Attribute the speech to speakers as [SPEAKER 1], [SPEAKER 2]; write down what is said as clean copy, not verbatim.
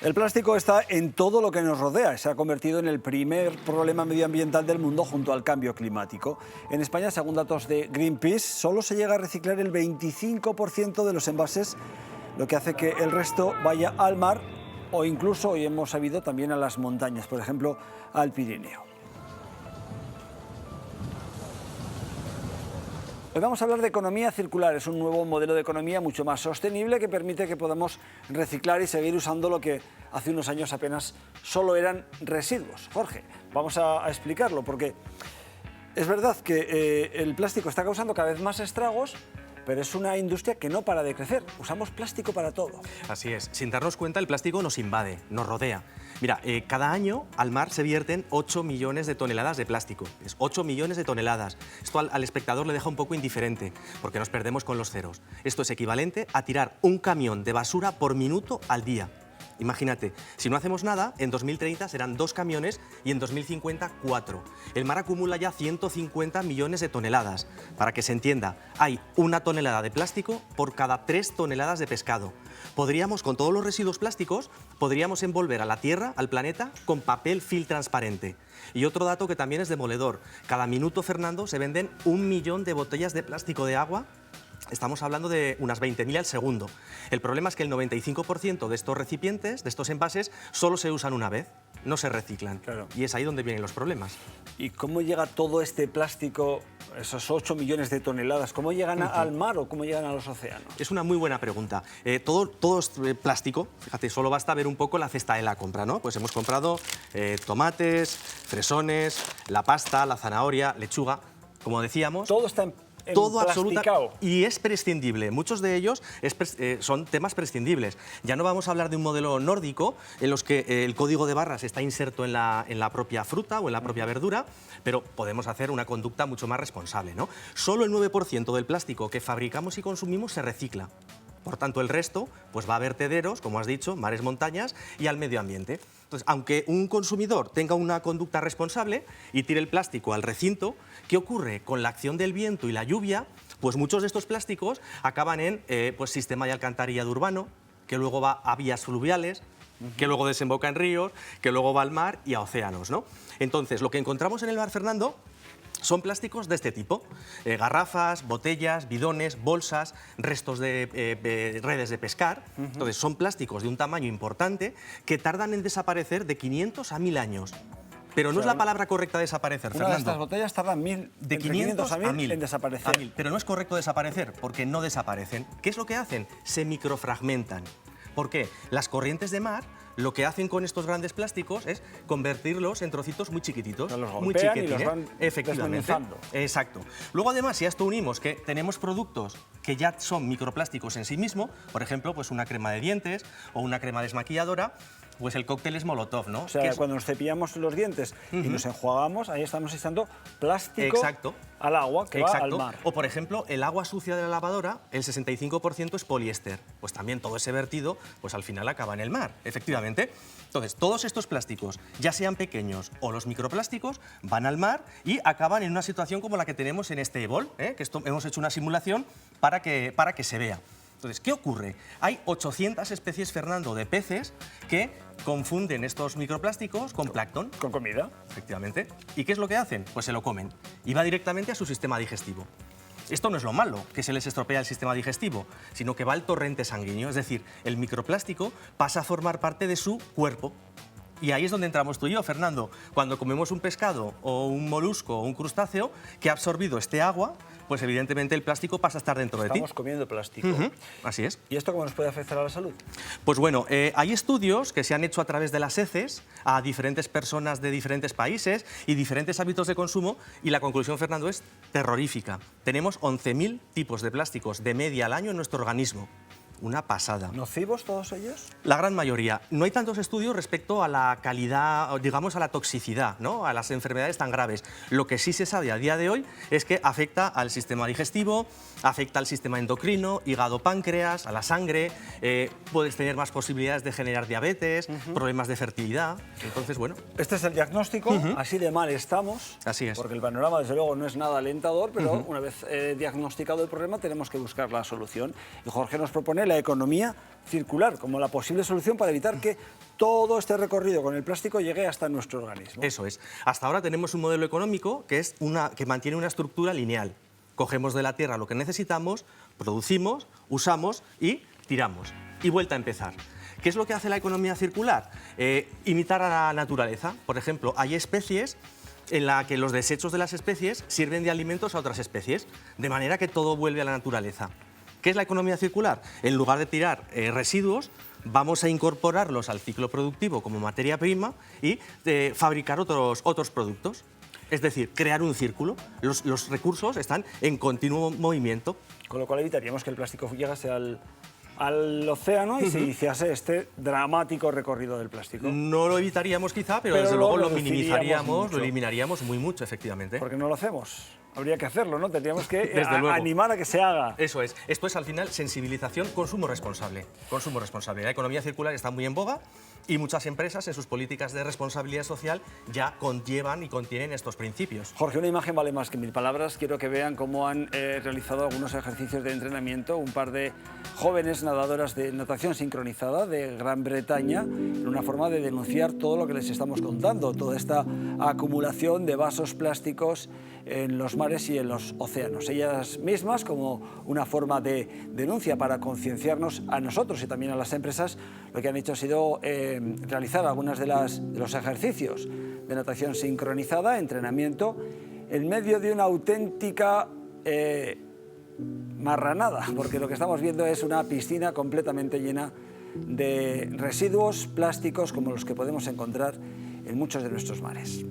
[SPEAKER 1] El plástico está en todo lo que nos rodea. Se ha convertido en el primer problema medioambiental del mundo junto al cambio climático. En España, según datos de Greenpeace, solo se llega a reciclar el 25% de los envases, lo que hace que el resto vaya al mar o incluso, hoy hemos sabido, también a las montañas, por ejemplo, al Pirineo. Hoy vamos a hablar de economía circular. Es un nuevo modelo de economía mucho más sostenible que permite que podamos reciclar y seguir usando lo que hace unos años apenas solo eran residuos. Jorge, vamos a explicarlo porque es verdad que el plástico está causando cada vez más estragos, pero es una industria que no para de crecer. Usamos plástico para todo.
[SPEAKER 2] Así es. Sin darnos cuenta, el plástico nos invade, nos rodea. Mira, cada año al mar se vierten 8 millones de toneladas de plástico. Es 8 millones de toneladas. Esto al espectador le deja un poco indiferente, porque nos perdemos con los ceros. Esto es equivalente a tirar un camión de basura por minuto al día. Imagínate, si no hacemos nada, en 2030 serán 2 camiones y en 2050 4. El mar acumula ya 150 millones de toneladas. Para que se entienda, hay 1 tonelada de plástico por cada 3 toneladas de pescado. Podríamos, con todos los residuos plásticos, podríamos envolver a la Tierra, al planeta, con papel film transparente. Y otro dato que también es demoledor. Cada minuto, Fernando, se venden 1 millón de botellas de plástico de agua. Estamos hablando de unas 20.000 al segundo. El problema es que el 95% de estos recipientes, de estos envases, solo se usan una vez, no se reciclan.
[SPEAKER 1] Claro.
[SPEAKER 2] Y es ahí donde vienen los problemas.
[SPEAKER 1] ¿Y cómo llega todo este plástico, esos 8 millones de toneladas, cómo llegan al mar o cómo llegan a los océanos?
[SPEAKER 2] Es una muy buena pregunta. Todo es plástico. Fíjate, solo basta ver un poco la cesta de la compra, ¿no? Pues hemos comprado tomates, fresones, la pasta, la zanahoria, lechuga. Como decíamos...
[SPEAKER 1] Todo está en
[SPEAKER 2] todo
[SPEAKER 1] plasticado.
[SPEAKER 2] Y es prescindible. Muchos de ellos son temas prescindibles. Ya no vamos a hablar de un modelo nórdico en los que el código de barras está inserto en la propia fruta o en la propia verdura, pero podemos hacer una conducta mucho más responsable, ¿no? Solo el 9% del plástico que fabricamos y consumimos se recicla. Por tanto, el resto pues va a vertederos, como has dicho, mares, montañas y al medio ambiente. Entonces, aunque un consumidor tenga una conducta responsable y tire el plástico al recinto, ¿qué ocurre? Con la acción del viento y la lluvia, pues muchos de estos plásticos acaban en pues, sistema de alcantarillado urbano, que luego va a vías fluviales, que luego desemboca en ríos, que luego va al mar y a océanos, ¿no? Entonces, lo que encontramos en el mar, Fernando, son plásticos de este tipo, garrafas, botellas, bidones, bolsas, restos de redes de pescar. Entonces, son plásticos de un tamaño importante que tardan en desaparecer de 500 a 1000 años. Pero no es la palabra correcta desaparecer, Fernando.
[SPEAKER 1] Una de estas botellas tardan
[SPEAKER 2] de 500 a 1000
[SPEAKER 1] en desaparecer.
[SPEAKER 2] Pero no es correcto desaparecer, porque no desaparecen. ¿Qué es lo que hacen? Se microfragmentan. ¿Por qué? Las corrientes de mar lo que hacen con estos grandes plásticos es convertirlos en trocitos muy chiquititos,
[SPEAKER 1] los golpean
[SPEAKER 2] muy chiquitines,
[SPEAKER 1] y los van
[SPEAKER 2] efectivamente.
[SPEAKER 1] desmenuzando.
[SPEAKER 2] Exacto. Luego, además, si a esto unimos que tenemos productos que ya son microplásticos en sí mismo, por ejemplo, pues una crema de dientes o una crema desmaquilladora, pues el cóctel es Molotov, ¿no?
[SPEAKER 1] O sea, cuando nos cepillamos los dientes y nos enjuagamos, ahí estamos echando plástico al agua que va al mar.
[SPEAKER 2] O, por ejemplo, el agua sucia de la lavadora, el 65% es poliéster. Pues también todo ese vertido, pues al final acaba en el mar, efectivamente. Entonces, todos estos plásticos, ya sean pequeños o los microplásticos, van al mar y acaban en una situación como la que tenemos en este bol, que hemos hecho una simulación para que se vea. Entonces, ¿qué ocurre? Hay 800 especies, Fernando, de peces que confunden estos microplásticos con plancton.
[SPEAKER 1] ¿Con comida?
[SPEAKER 2] Efectivamente. ¿Y qué es lo que hacen? Pues se lo comen y va directamente a su sistema digestivo. Esto no es lo malo, que se les estropea el sistema digestivo, sino que va al torrente sanguíneo, es decir, el microplástico pasa a formar parte de su cuerpo. Y ahí es donde entramos tú y yo, Fernando. Cuando comemos un pescado o un molusco o un crustáceo que ha absorbido este agua, pues evidentemente el plástico pasa a estar dentro de ti.
[SPEAKER 1] Estamos comiendo plástico.
[SPEAKER 2] Así es.
[SPEAKER 1] ¿Y esto cómo nos puede afectar a la salud?
[SPEAKER 2] Pues bueno, hay estudios que se han hecho a través de las heces a diferentes personas de diferentes países y diferentes hábitos de consumo y la conclusión, Fernando, es terrorífica. Tenemos 11.000 tipos de plásticos de media al año en nuestro organismo. Una pasada.
[SPEAKER 1] ¿Nocivos todos ellos?
[SPEAKER 2] La gran mayoría. No hay tantos estudios respecto a la calidad, digamos a la toxicidad, ¿no? A las enfermedades tan graves. Lo que sí se sabe a día de hoy es que afecta al sistema digestivo, afecta al sistema endocrino, hígado, páncreas, a la sangre, puedes tener más posibilidades de generar diabetes, problemas de fertilidad. Entonces, bueno.
[SPEAKER 1] Este es el diagnóstico, así de mal estamos.
[SPEAKER 2] Así es.
[SPEAKER 1] Porque el panorama, desde luego, no es nada alentador, pero una vez diagnosticado el problema tenemos que buscar la solución. Y Jorge nos propone propone la economía circular como la posible solución para evitar que todo este recorrido con el plástico llegue hasta nuestro organismo.
[SPEAKER 2] Eso es. Hasta ahora tenemos un modelo económico que mantiene una estructura lineal. Cogemos de la tierra lo que necesitamos, producimos, usamos y tiramos. Y vuelta a empezar. ¿Qué es lo que hace la economía circular? Imitar a la naturaleza. Por ejemplo, hay especies en las que los desechos de las especies sirven de alimentos a otras especies, de manera que todo vuelve a la naturaleza. ¿Qué es la economía circular? En lugar de tirar residuos, vamos a incorporarlos al ciclo productivo como materia prima y fabricar otros productos. Es decir, crear un círculo. Los recursos están en continuo movimiento.
[SPEAKER 1] Con lo cual evitaríamos que el plástico llegase al océano y se iniciase este dramático recorrido del plástico.
[SPEAKER 2] No lo evitaríamos quizá, pero desde luego lo minimizaríamos, lo eliminaríamos mucho, efectivamente.
[SPEAKER 1] ¿Por qué no lo hacemos? Habría que hacerlo, ¿no? Tendríamos que
[SPEAKER 2] animar
[SPEAKER 1] a que se haga.
[SPEAKER 2] Eso es. Esto es, al final, sensibilización, consumo responsable. Consumo responsable. La economía circular está muy en boga y muchas empresas en sus políticas de responsabilidad social ya conllevan y contienen estos principios.
[SPEAKER 1] Jorge, una imagen vale más que 1000 palabras. Quiero que vean cómo han realizado algunos ejercicios de entrenamiento un par de jóvenes nadadoras de natación sincronizada de Gran Bretaña, en una forma de denunciar todo lo que les estamos contando, toda esta acumulación de vasos plásticos en los mares y en los océanos. Ellas mismas, como una forma de denuncia para concienciarnos a nosotros y también a las empresas, lo que han hecho ha sido realizar algunos de los ejercicios de natación sincronizada, entrenamiento, en medio de una auténtica marranada, porque lo que estamos viendo es una piscina completamente llena de residuos plásticos como los que podemos encontrar en muchos de nuestros mares.